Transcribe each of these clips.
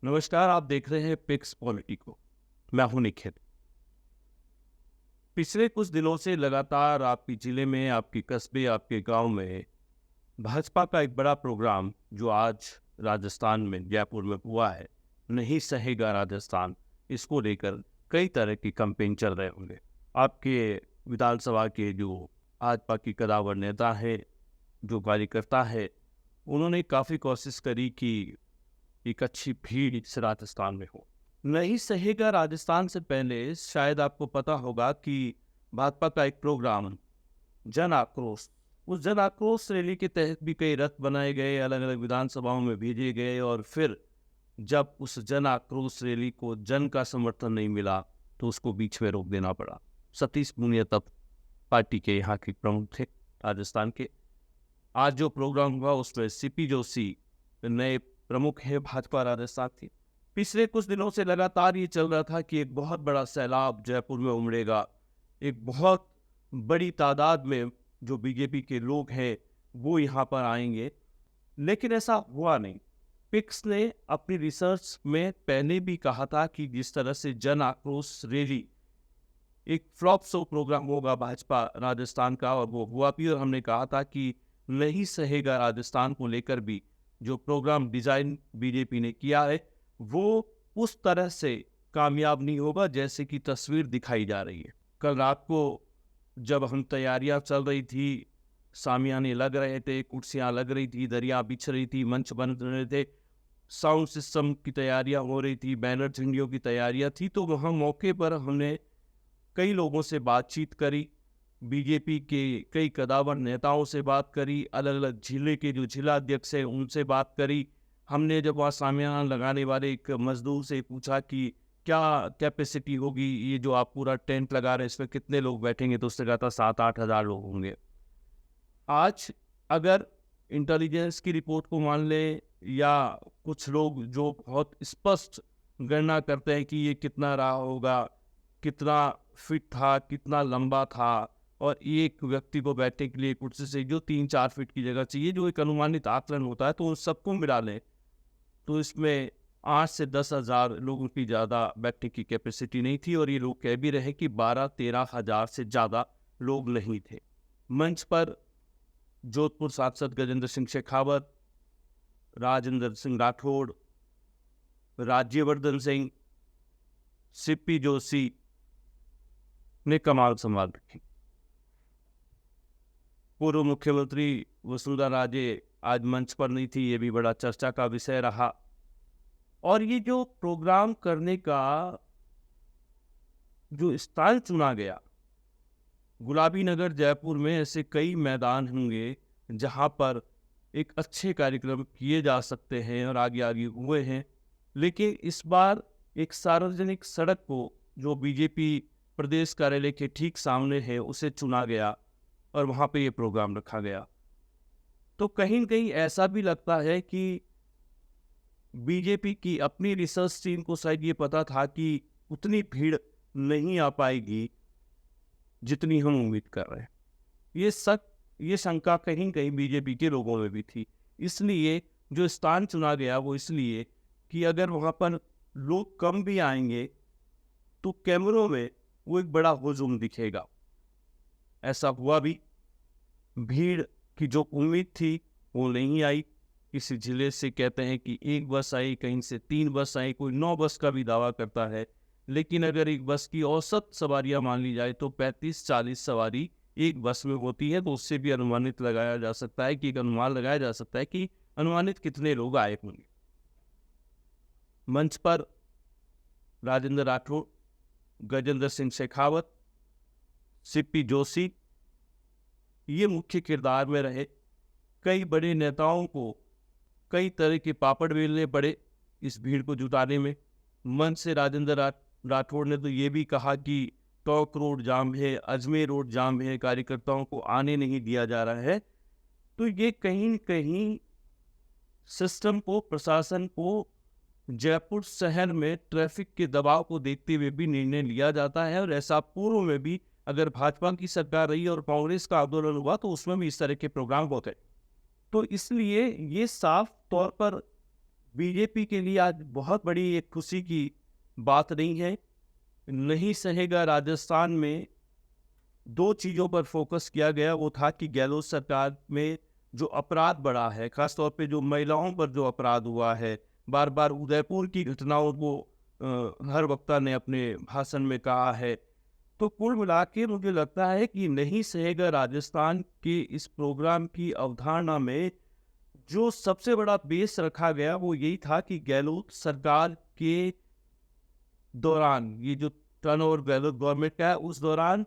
नमस्कार, आप देख रहे हैं पिक्स पॉलिटिको। मैं हूं निखिल। पिछले कुछ दिनों से लगातार आपके जिले में, आपके कस्बे, आपके गांव में भाजपा का एक बड़ा प्रोग्राम जो आज राजस्थान में जयपुर में हुआ है, नहीं सहेगा राजस्थान, इसको लेकर कई तरह की कैंपेन चल रहे होंगे। आपके विधानसभा के जो भाजपा की कदावर नेता है, जो कार्यकर्ता है, उन्होंने काफ़ी कोशिश करी कि एक अच्छी भीड़ इस राजस्थान में हो। नहीं सहेगा राजस्थान से पहले शायद आपको पता होगा कि भाजपा का एक प्रोग्राम जन आक्रोश, उस जन आक्रोश रैली के तहत भी कई रथ बनाए गए, अलग अलग विधानसभाओं में भेजे गए, और फिर जब उस जन आक्रोश रैली को जन का समर्थन नहीं मिला तो उसको बीच में रोक देना पड़ा। सतीश पूनिया तब पार्टी के यहाँ के प्रमुख थे राजस्थान के। आज जो प्रोग्राम हुआ उसमें सीपी जोशी नए प्रमुख है भाजपा राजस्थान के। पिछले कुछ दिनों से लगातार ये चल रहा था कि एक बहुत बड़ा सैलाब जयपुर में उमड़ेगा, एक बहुत बड़ी तादाद में जो बीजेपी के लोग हैं वो यहाँ पर आएंगे, लेकिन ऐसा हुआ नहीं। पिक्स ने अपनी रिसर्च में पहले भी कहा था कि जिस तरह से जन आक्रोश रैली एक फ्लॉप शो प्रोग्राम होगा भाजपा राजस्थान का, और वो हुआ भी। और हमने कहा था कि नहीं सहेगा राजस्थान को लेकर भी जो प्रोग्राम डिजाइन बीजेपी ने किया है वो उस तरह से कामयाब नहीं होगा जैसे कि तस्वीर दिखाई जा रही है। कल रात को जब हम तैयारियां चल रही थी, सामियाने लग रहे थे, कुर्सियां लग रही थी, दरिया बिछ रही थी, मंच बन रहे थे, साउंड सिस्टम की तैयारियां हो रही थी, बैनर झंडियों की तैयारियां थी, तो वहाँ मौके पर हमने कई लोगों से बातचीत करी, बीजेपी के कई कदावर नेताओं से बात करी, अलग अलग जिले के जो जिला अध्यक्ष हैं उनसे बात करी। हमने जब वहाँ सामियाना लगाने वाले एक मजदूर से पूछा कि क्या कैपेसिटी होगी, ये जो आप पूरा टेंट लगा रहे हैं इसमें कितने लोग बैठेंगे, तो उसने कहा था 7-8 हज़ार लोग होंगे। आज अगर इंटेलिजेंस की रिपोर्ट को मान लें या कुछ लोग जो बहुत स्पष्ट गणना करते हैं कि ये कितना रहा होगा, कितना फिट था, कितना लंबा था, और एक व्यक्ति को बैठने के लिए कुर्सी से जो 3-4 फीट की जगह चाहिए, जो एक अनुमानित आकलन होता है, तो उन सबको मिला लें तो इसमें 8 से 10 हज़ार लोगों की ज़्यादा बैठने की कैपेसिटी नहीं थी। और ये लोग कह भी रहे कि 12-13 हज़ार से ज़्यादा लोग नहीं थे। मंच पर जोधपुर सांसद गजेंद्र सिंह शेखावत, राजेंद्र सिंह राठौड़, राज्यवर्धन सिंह, सीपी जोशी ने कमाल संभाल रखी। पूर्व मुख्यमंत्री वसुंधरा राजे आज मंच पर नहीं थी, ये भी बड़ा चर्चा का विषय रहा। और ये जो प्रोग्राम करने का जो स्थान चुना गया, गुलाबी नगर जयपुर में ऐसे कई मैदान होंगे जहां पर एक अच्छे कार्यक्रम किए जा सकते हैं और आगे आगे हुए हैं, लेकिन इस बार एक सार्वजनिक सड़क को जो बीजेपी प्रदेश कार्यालय के ठीक सामने है उसे चुना गया और वहाँ पे ये प्रोग्राम रखा गया। तो कहीं न कहीं ऐसा भी लगता है कि बीजेपी की अपनी रिसर्च टीम को शायद ये पता था कि उतनी भीड़ नहीं आ पाएगी जितनी हम उम्मीद कर रहे हैं। ये शंका कहीं न कहीं बीजेपी के लोगों में भी थी। इसलिए जो स्थान चुना गया वो इसलिए कि अगर वहाँ पर लोग कम भी आएंगे तो कैमरों में वो एक बड़ा हुजूम दिखेगा। ऐसा हुआ भी। भीड़ की जो उम्मीद थी वो नहीं आई। किसी जिले से कहते हैं कि 1 बस आई, कहीं से 3 बस आई, कोई 9 बस का भी दावा करता है। लेकिन अगर एक बस की औसत सवारियां मान ली जाए तो 35-40 सवारी एक बस में होती है, तो उससे भी अनुमानित लगाया जा सकता है कि एक अनुमान लगाया जा सकता है कि अनुमानित कितने लोग आए होंगे। मंच पर राजेंद्र राठौड़, गजेंद्र सिंह शेखावत, सीपी जोशी ये मुख्य किरदार में रहे। कई बड़े नेताओं को कई तरह के पापड़ बेलने पड़े इस भीड़ को जुटाने में। मंच से राजेंद्र राठौड़ ने तो ये भी कहा कि टोंक रोड जाम है, अजमेर रोड जाम है, कार्यकर्ताओं को आने नहीं दिया जा रहा है। तो ये कहीं न कहीं सिस्टम को, प्रशासन को जयपुर शहर में ट्रैफिक के दबाव को देखते हुए भी निर्णय लिया जाता है। और ऐसा पूर्व में भी अगर भाजपा की सरकार रही और कांग्रेस का आंदोलन हुआ तो उसमें भी इस तरह के प्रोग्राम होते। तो इसलिए ये साफ तौर पर बीजेपी के लिए आज बहुत बड़ी एक खुशी की बात नहीं है। नहीं सहेगा राजस्थान में दो चीज़ों पर फोकस किया गया। वो था कि गहलोत सरकार में जो अपराध बढ़ा है, खासतौर पे जो महिलाओं पर जो अपराध हुआ है, बार बार उदयपुर की घटनाओं को हर वक्ता ने अपने भाषण में कहा है। तो कुल मिला के मुझे लगता है कि नहीं सहेगा राजस्थान के इस प्रोग्राम की अवधारणा में जो सबसे बड़ा बेस रखा गया वो यही था कि गहलोत सरकार के दौरान, ये जो टर्नओवर गहलोत गवर्नमेंट का है, उस दौरान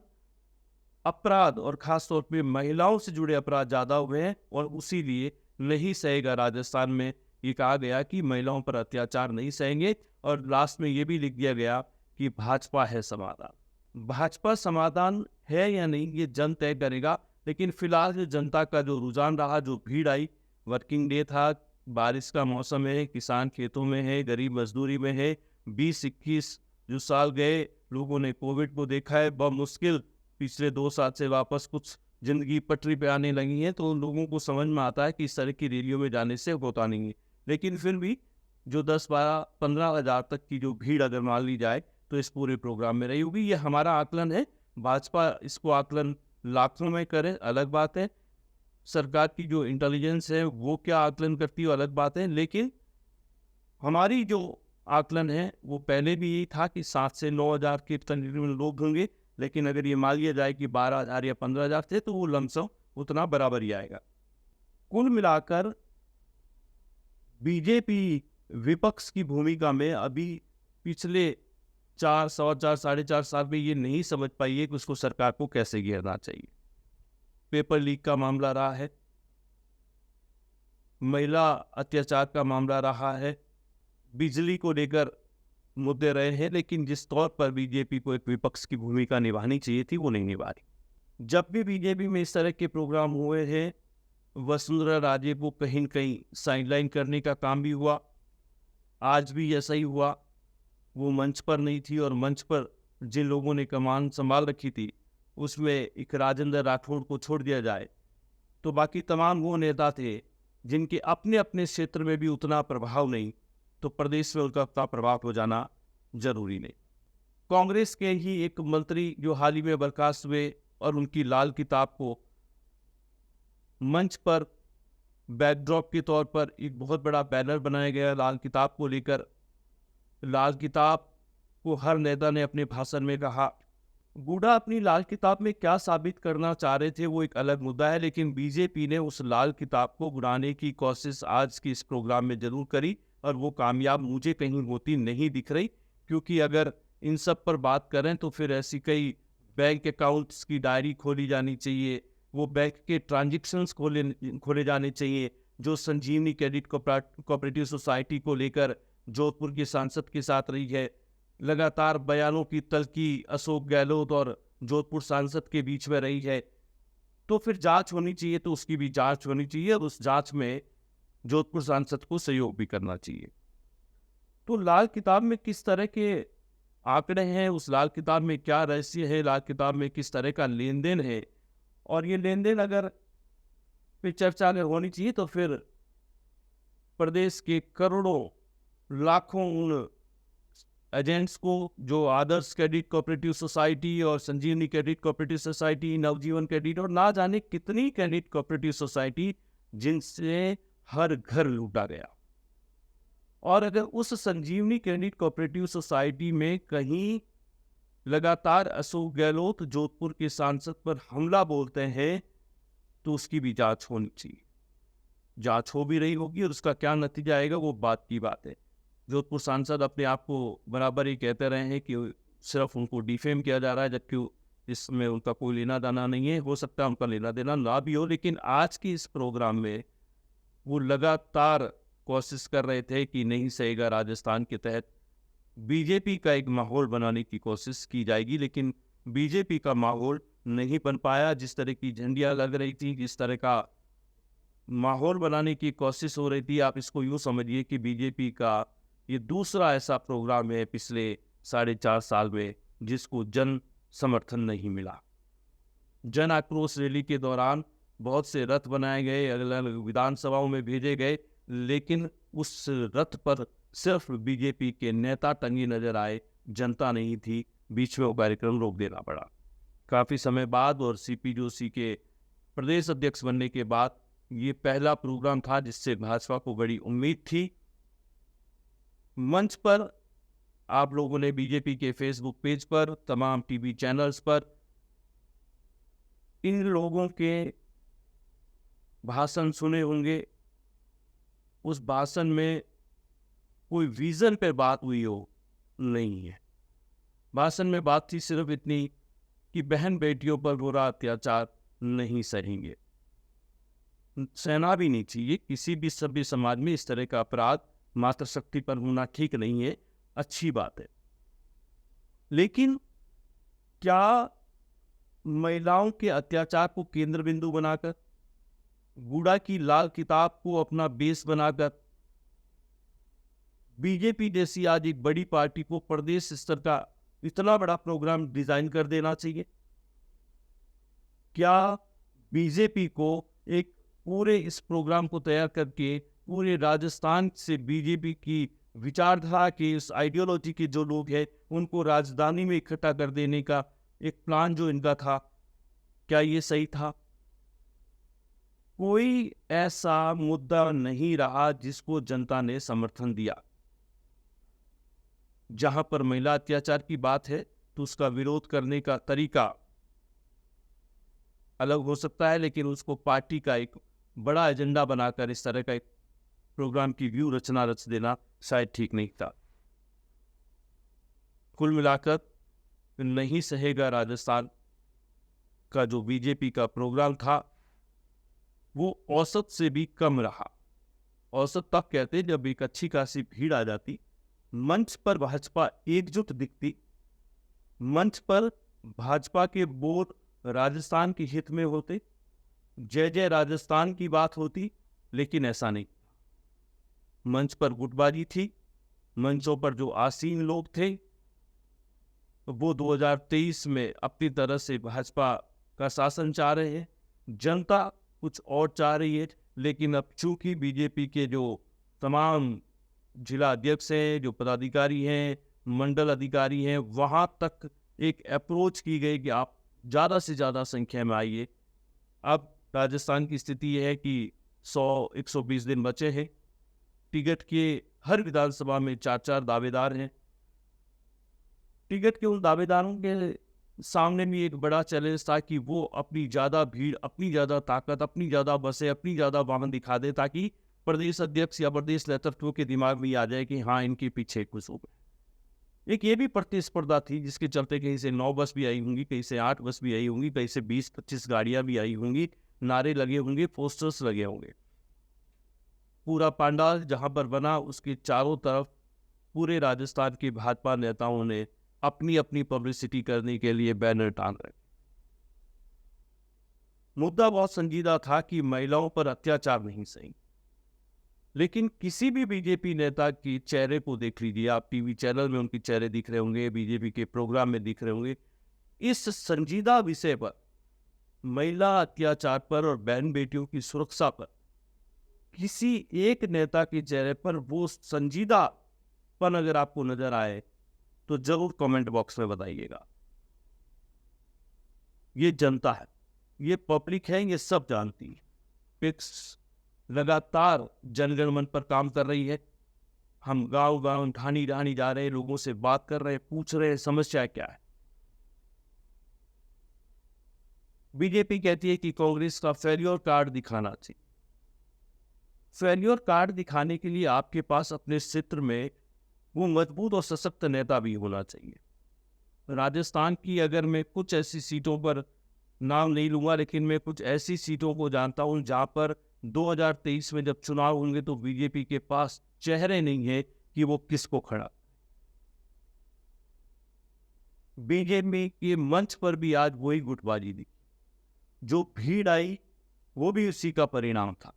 अपराध और खास तौर पे महिलाओं से जुड़े अपराध ज्यादा हुए हैं, और उसी लिए नहीं सहेगा राजस्थान में ये कहा गया कि महिलाओं पर अत्याचार नहीं सहेंगे। और लास्ट में ये भी लिख दिया गया कि भाजपा है समाधान। भाजपा समाधान है या नहीं ये जन तय करेगा, लेकिन फिलहाल जो जनता का जो रुझान रहा, जो भीड़ आई, वर्किंग डे था, बारिश का मौसम है, किसान खेतों में है, गरीब मजदूरी में है, 20-21 जो साल गए, लोगों ने कोविड को देखा है, बहुत मुश्किल पिछले 2 साल से वापस कुछ जिंदगी पटरी पे आने लगी है, तो लोगों को समझ में आता है कि इस तरह की रैलियों में जाने से होता नहीं है। लेकिन फिर भी जो 10-12-15 हज़ार तक की जो भीड़ अगर मान ली जाए तो इस पूरे प्रोग्राम में रही होगी, ये हमारा आकलन है। भाजपा इसको आकलन लाखों में करे अलग बात है, सरकार की जो इंटेलिजेंस है वो क्या आकलन करती है अलग बात है, लेकिन हमारी जो आकलन है वो पहले भी यही था कि 7 से 9 हज़ार के तकरीबन लोग होंगे। लेकिन अगर ये मान लिया जाए कि 12 हज़ार या 15 हज़ार थे तो वो लमसम उतना बराबर ही आएगा। कुल मिलाकर बीजेपी विपक्ष की भूमिका में अभी पिछले 4, 4.25, 4.5 साल में ये नहीं समझ पाई है कि उसको सरकार को कैसे घेरना चाहिए। पेपर लीक का मामला रहा है, महिला अत्याचार का मामला रहा है, बिजली को लेकर मुद्दे रहे हैं, लेकिन जिस तौर पर बीजेपी को एक विपक्ष की भूमिका निभानी चाहिए थी वो नहीं निभा रही। जब भी बीजेपी में इस तरह के प्रोग्राम हुए हैं, वसुंधरा राजे को कहीं न कहीं साइडलाइन करने का काम भी हुआ। आज भी ऐसा ही हुआ। वो मंच पर नहीं थी, और मंच पर जिन लोगों ने कमान संभाल रखी थी उसमें एक राजेंद्र राठौड़ को छोड़ दिया जाए तो बाकी तमाम वो नेता थे जिनके अपने अपने क्षेत्र में भी उतना प्रभाव नहीं, तो प्रदेश में उनका उतना प्रभाव हो जाना जरूरी नहीं। कांग्रेस के ही एक मंत्री जो हाल ही में बर्खास्त हुए, और उनकी लाल किताब को मंच पर बैकड्रॉप के तौर पर एक बहुत बड़ा बैनर बनाया गया लाल किताब को लेकर। लाल किताब को हर नेता ने अपने भाषण में कहा। बूढ़ा अपनी लाल किताब में क्या साबित करना चाह रहे थे वो एक अलग मुद्दा है, लेकिन बीजेपी ने उस लाल किताब को बुराने की कोशिश आज की इस प्रोग्राम में जरूर करी, और वो कामयाब मुझे कहीं होती नहीं दिख रही। क्योंकि अगर इन सब पर बात करें तो फिर ऐसी कई बैंक अकाउंट्स की डायरी खोली जानी चाहिए, वो बैंक के ट्रांजेक्शन्स खोले जाने चाहिए, जो संजीवनी क्रेडिट कोऑपरेटिव सोसाइटी को लेकर जोधपुर के सांसद के साथ रही है। लगातार बयानों की तल्खी अशोक गहलोत और जोधपुर सांसद के बीच में रही है। तो फिर जांच होनी चाहिए, तो उसकी भी जांच होनी चाहिए, और उस जांच में जोधपुर सांसद को सहयोग भी करना चाहिए। तो लाल किताब में किस तरह के आंकड़े हैं, उस लाल किताब में क्या रहस्य है, लाल किताब में किस तरह का लेन देन है, और ये लेन देन अगर पे चर्चा अगर होनी चाहिए तो फिर प्रदेश के करोड़ों लाखों उन एजेंट्स को जो आदर्श क्रेडिट कोऑपरेटिव सोसाइटी और संजीवनी क्रेडिट कोऑपरेटिव सोसाइटी, नवजीवन क्रेडिट और ना जाने कितनी क्रेडिट कोऑपरेटिव सोसाइटी जिनसे हर घर लूटा गया। और अगर उस संजीवनी क्रेडिट कोऑपरेटिव सोसाइटी में कहीं लगातार अशोक गहलोत जोधपुर के सांसद पर हमला बोलते हैं तो उसकी भी जांच होनी चाहिए। जांच हो भी रही होगी, और उसका क्या नतीजा आएगा वो बात की बात है। जोधपुर सांसद अपने आप को बराबर ही कहते रहे हैं कि सिर्फ उनको डिफेम किया जा रहा है, जबकि इसमें उनका कोई लेना देना नहीं है। हो सकता है उनका लेना देना ना भी हो, लेकिन आज की इस प्रोग्राम में वो लगातार कोशिश कर रहे थे कि नहीं सहेगा राजस्थान के तहत बीजेपी का एक माहौल बनाने की कोशिश की जाएगी, लेकिन बीजेपी का माहौल नहीं बन पाया। जिस तरह की झंडियां लग रही थी, जिस तरह का माहौल बनाने की कोशिश हो रही थी, आप इसको यूँ समझिए कि बीजेपी का ये दूसरा ऐसा प्रोग्राम है पिछले 4.5 साल में जिसको जन समर्थन नहीं मिला। जन आक्रोश रैली के दौरान बहुत से रथ बनाए गए, अलग अलग विधानसभाओं में भेजे गए, लेकिन उस रथ पर सिर्फ बीजेपी के नेता टंगे नजर आए, जनता नहीं थी। बीच में वो कार्यक्रम रोक देना पड़ा। काफी समय बाद और सीपी जोशी के प्रदेश अध्यक्ष बनने के बाद ये पहला प्रोग्राम था जिससे भाजपा को बड़ी उम्मीद थी। मंच पर आप लोगों ने बीजेपी के फेसबुक पेज पर, तमाम टीवी चैनल्स पर इन लोगों के भाषण सुने होंगे। उस भाषण में कोई विजन पे बात हुई हो नहीं है। भाषण में बात थी सिर्फ इतनी कि बहन बेटियों पर बुरा अत्याचार नहीं सहेंगे। सहना भी नहीं चाहिए। किसी भी सभ्य समाज में इस तरह का अपराध मातृशक्ति पर होना ठीक नहीं है, अच्छी बात है। लेकिन क्या महिलाओं के अत्याचार को केंद्र बिंदु बनाकर, गूढ़ा की लाल किताब को अपना बेस बनाकर बीजेपी जैसी आज एक बड़ी पार्टी को प्रदेश स्तर का इतना बड़ा प्रोग्राम डिजाइन कर देना चाहिए? क्या बीजेपी को एक पूरे इस प्रोग्राम को तैयार करके पूरे राजस्थान से बीजेपी की विचारधारा के, इस आइडियोलॉजी के जो लोग हैं उनको राजधानी में इकट्ठा कर देने का एक प्लान जो इनका था, क्या ये सही था? कोई ऐसा मुद्दा नहीं रहा जिसको जनता ने समर्थन दिया। जहां पर महिला अत्याचार की बात है तो उसका विरोध करने का तरीका अलग हो सकता है, लेकिन उसको पार्टी का एक बड़ा एजेंडा बनाकर इस तरह का एक प्रोग्राम की व्यू रचना रच देना शायद ठीक नहीं था। कुल मिलाकर नहीं सहेगा राजस्थान का जो बीजेपी का प्रोग्राम था वो औसत से भी कम रहा। औसत तब कहते जब एक अच्छी खासी भीड़ आ जाती, मंच पर भाजपा एकजुट दिखती, मंच पर भाजपा के बोर्ड राजस्थान के हित में होते, जय जय राजस्थान की बात होती, लेकिन ऐसा नहीं। मंच पर गुटबाजी थी। मंचों पर जो आसीन लोग थे वो 2023 में अपनी तरह से भाजपा का शासन चाह रहे हैं, जनता कुछ और चाह रही है। लेकिन अब चूंकि बीजेपी के जो तमाम जिला अध्यक्ष हैं, जो पदाधिकारी हैं, मंडल अधिकारी हैं, वहां तक एक अप्रोच की गई कि आप ज़्यादा से ज़्यादा संख्या में आइए। अब राजस्थान की स्थिति यह है कि 100-120 दिन बचे हैं। टिकट के हर विधानसभा में 4-4 दावेदार हैं। टिकट के उन दावेदारों के सामने भी एक बड़ा चैलेंज था कि वो अपनी ज़्यादा भीड़, अपनी ज़्यादा ताकत, अपनी ज़्यादा बसें, अपनी ज़्यादा वाहन दिखा दे ताकि प्रदेश अध्यक्ष या प्रदेश नेतृत्व के दिमाग में आ जाए कि हाँ इनके पीछे कुछ हो गए। एक ये भी प्रतिस्पर्धा थी जिसके चलते कहीं से 9 बस भी आई होंगी, कहीं से 8 बस भी आई होंगी, कहीं से 20-25 गाड़ियां भी आई होंगी, नारे लगे होंगे, पोस्टर्स लगे होंगे। पूरा पंडाल जहां पर बना उसके चारों तरफ पूरे राजस्थान के भाजपा नेताओं ने अपनी अपनी पब्लिसिटी करने के लिए बैनर टांग रखे। मुद्दा बहुत संजीदा था कि महिलाओं पर अत्याचार नहीं सही। लेकिन किसी भी बीजेपी नेता के चेहरे को देख लीजिए, आप टीवी चैनल में उनके चेहरे दिख रहे होंगे, बीजेपी के प्रोग्राम में दिख रहे होंगे, इस संजीदा विषय पर, महिला अत्याचार पर और बहन बेटियों की सुरक्षा पर किसी एक नेता के चेहरे पर वो संजीदापन अगर आपको नजर आए तो जरूर कमेंट बॉक्स में बताइएगा। ये जनता है, ये पब्लिक है, ये सब जानती है। पिक्स लगातार जनगण मन पर काम कर रही है। हम गांव गांव ढाणी ढाणी जा रहे हैं, लोगों से बात कर रहे हैं, पूछ रहे हैं समस्या क्या है। बीजेपी कहती है कि कांग्रेस का फेल्योर कार्ड दिखाना चाहिए। फेल्योर कार्ड दिखाने के लिए आपके पास अपने क्षेत्र में वो मजबूत और सशक्त नेता भी होना चाहिए। राजस्थान की अगर मैं कुछ ऐसी सीटों पर नाम नहीं लूंगा, लेकिन मैं कुछ ऐसी सीटों को जानता हूं जहां पर 2023 में जब चुनाव होंगे तो बीजेपी के पास चेहरे नहीं है कि वो किसको खड़ा। बीजेपी के मंच पर भी आज वही गुटबाजी दिखी, जो भीड़ आई वो भी उसी का परिणाम था।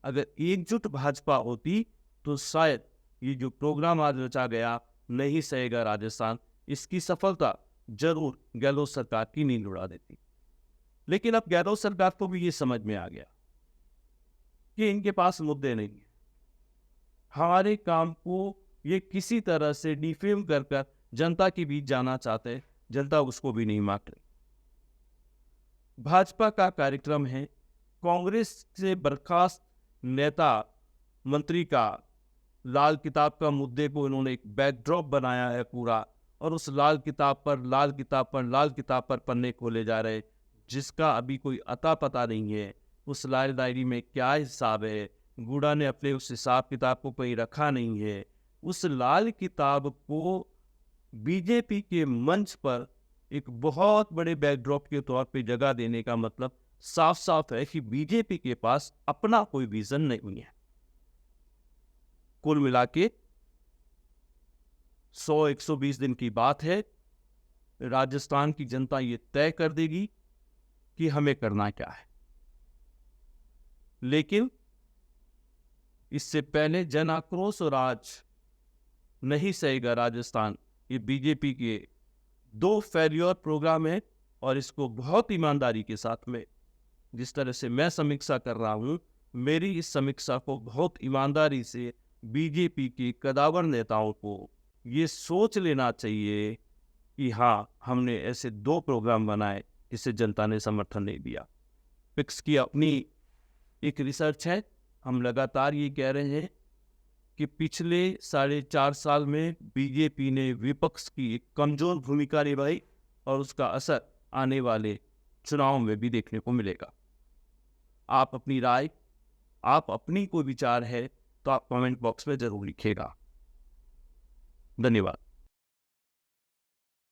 अगर एकजुट भाजपा होती तो शायद ये जो प्रोग्राम आज रचा गया, नहीं सहेगा राजस्थान, इसकी सफलता जरूर गहलोत सरकार की नींद उड़ा देती। लेकिन अब गहलोत सरकार को भी ये समझ में आ गया कि इनके पास मुद्दे नहीं है, हमारे काम को ये किसी तरह से डिफेम कर कर जनता के बीच जाना चाहते हैं, जनता उसको भी नहीं मान रही। भाजपा का कार्यक्रम है कांग्रेस से बर्खास्त नेता मंत्री का लाल किताब का मुद्दे को इन्होंने एक बैकड्रॉप बनाया है पूरा, और उस लाल किताब पर लाल किताब पर लाल किताब पर पन्ने खोले जा रहे, जिसका अभी कोई अता पता नहीं है। उस लाल डायरी में क्या हिसाब है, गूढ़ा ने अपने उस हिसाब किताब को कहीं रखा नहीं है। उस लाल किताब को बीजेपी के मंच पर एक बहुत बड़े बैकड्रॉप के तौर पे जगह देने का मतलब साफ साफ है कि बीजेपी के पास अपना कोई विजन नहीं है। कुल मिला के 100-120 दिन की बात है, राजस्थान की जनता ये तय कर देगी कि हमें करना क्या है। लेकिन इससे पहले जन आक्रोश और आज नहीं सहेगा राजस्थान, ये बीजेपी के 2 फेल्योर प्रोग्राम है, और इसको बहुत ईमानदारी के साथ में, जिस तरह से मैं समीक्षा कर रहा हूं, मेरी इस समीक्षा को बहुत ईमानदारी से बीजेपी के कदावर नेताओं को ये सोच लेना चाहिए कि हाँ, हमने ऐसे 2 प्रोग्राम बनाए जिसे जनता ने समर्थन नहीं दिया। फिक्स की अपनी एक रिसर्च है, हम लगातार ये कह रहे हैं कि पिछले 4.5 साल में बीजेपी ने विपक्ष की एक कमजोर भूमिका निभाई, और उसका असर आने वाले चुनाव में भी देखने को मिलेगा। आप अपनी राय, आप अपनी कोई विचार है तो आप कमेंट बॉक्स में जरूर लिखिएगा। धन्यवाद।